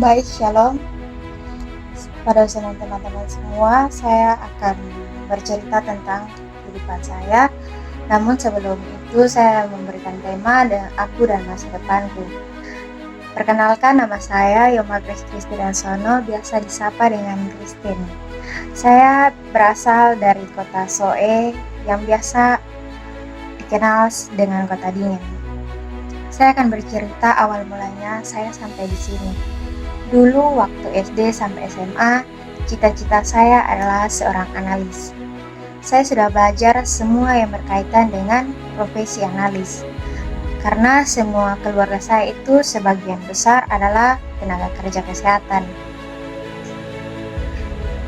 Baik, shalom. Pada usia teman-teman semua, saya akan bercerita tentang kehidupan saya. Namun sebelum itu, saya memberikan tema aku dan masa depanku. Perkenalkan, nama saya Yoma Grace Kristiansono, biasa disapa dengan Christine. Saya berasal dari kota Soe yang biasa dikenal dengan kota dingin. Saya akan bercerita awal mulanya saya sampai di sini. Dulu waktu SD sampai SMA, cita-cita saya adalah seorang analis. Saya sudah belajar semua yang berkaitan dengan profesi analis. Karena semua keluarga saya itu sebagian besar adalah tenaga kerja kesehatan.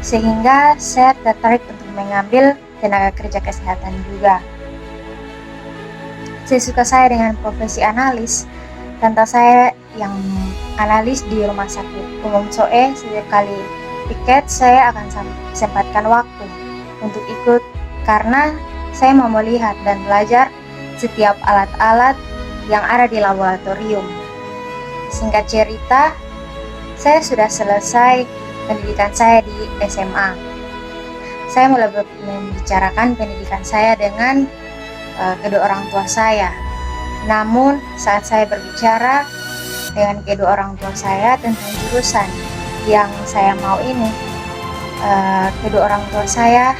Sehingga saya tertarik untuk mengambil tenaga kerja kesehatan juga. Sesuka saya dengan profesi analis, tante saya yang analis di Rumah Sakit Umum Soe, sekali tiket saya akan sempatkan waktu untuk ikut karena saya mau melihat dan belajar setiap alat-alat yang ada di laboratorium. Singkat cerita, saya sudah selesai pendidikan saya di SMA. Saya mulai membicarakan pendidikan saya dengan kedua orang tua saya. Namun saat saya berbicara dengan kedua orang tua saya tentang jurusan yang saya mau ini, kedua orang tua saya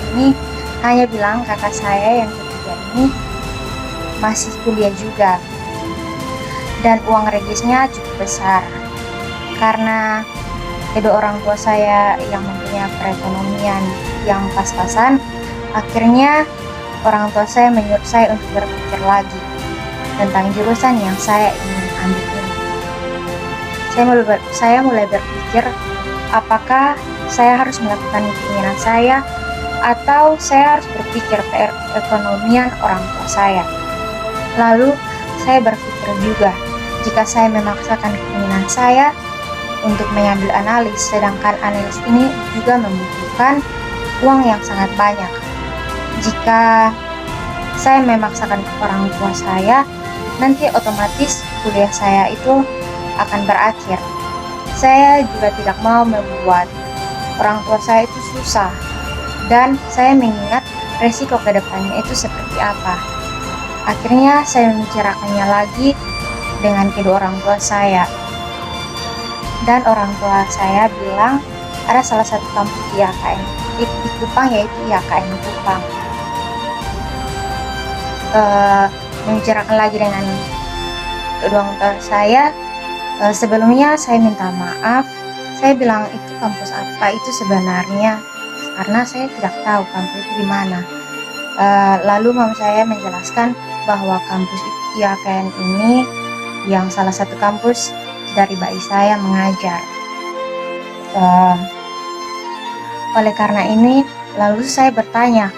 ini hanya bilang kakak saya yang ketiga ini masih kuliah juga dan uang regisnya cukup besar. Karena kedua orang tua saya yang mempunyai perekonomian yang pas-pasan, akhirnya orang tua saya menyuruh saya untuk berpikir lagi tentang jurusan yang saya ingin ambil ini. Saya mulai berpikir apakah saya harus melakukan keinginan saya atau saya harus berpikir perekonomian orang tua saya. Lalu saya berpikir juga, jika saya memaksakan keinginan saya untuk mengambil analis, sedangkan analis ini juga membutuhkan uang yang sangat banyak. Jika saya memaksakan orang tua saya, nanti otomatis kuliah saya itu akan berakhir. Saya juga tidak mau membuat orang tua saya itu susah, dan saya mengingat resiko kedepannya itu seperti apa. Akhirnya saya membicarakannya lagi dengan kedua orang tua saya, dan orang tua saya bilang ada salah satu kampus di IAKN di Kupang, yaitu IAKN Kupang. Membicarakan lagi dengan kedua orang tua saya. Sebelumnya saya minta maaf, saya bilang itu kampus apa itu sebenarnya, karena saya tidak tahu kampus itu di mana. Lalu mama saya menjelaskan bahwa kampus IAKN ini yang salah satu kampus dari bayi saya mengajar. Oleh karena ini, lalu saya bertanya,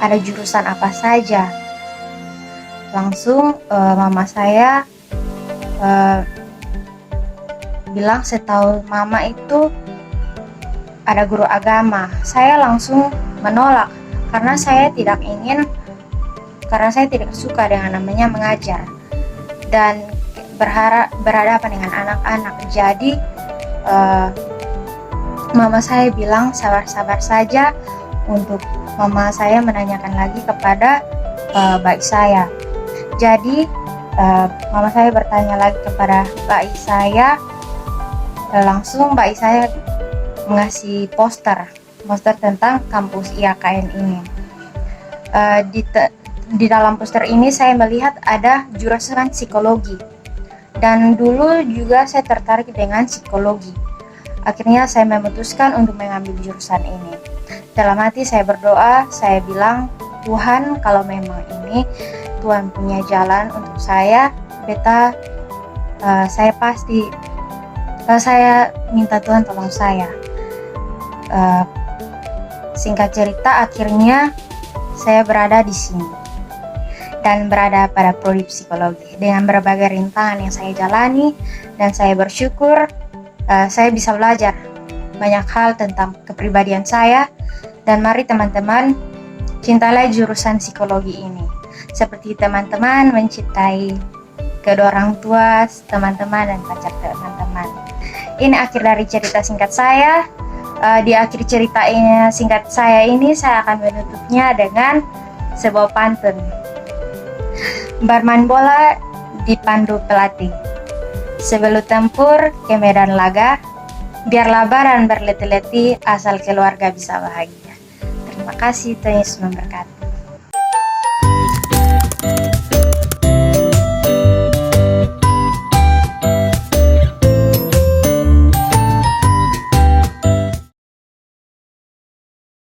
ada jurusan apa saja? Langsung mama saya bilang setahu mama itu ada guru agama. Saya langsung menolak karena saya tidak suka dengan namanya mengajar dan berhadapan dengan anak-anak. Jadi mama saya bilang sabar-sabar saja untuk mama saya menanyakan lagi kepada baik saya. Jadi mama saya bertanya lagi kepada baik saya, langsung baik saya mengasih poster tentang kampus IAKN ini. Di dalam poster ini saya melihat ada jurusan psikologi, dan dulu juga saya tertarik dengan psikologi. Akhirnya saya memutuskan untuk mengambil jurusan ini. Dalam hati saya berdoa, saya bilang, Tuhan, kalau memang ini Tuhan punya jalan untuk saya, saya minta Tuhan tolong saya. Singkat cerita, akhirnya saya berada di sini. dan berada pada prodi psikologi. Dengan berbagai rintangan yang saya jalani dan saya bersyukur saya bisa belajar banyak hal tentang kepribadian saya. Dan mari teman-teman, cintailah jurusan psikologi ini seperti teman-teman mencintai kedua orang tua teman-teman dan pacar teman-teman. Ini akhir dari cerita singkat saya. Di akhir cerita singkat saya ini, saya akan menutupnya dengan sebuah pantun. Bermain bola dipandu pelatih, sebelum tempur ke medan laga, biarlah badan berleti-leti asal keluarga bisa bahagia. Terima kasih, Tuhan Yesus memberkati.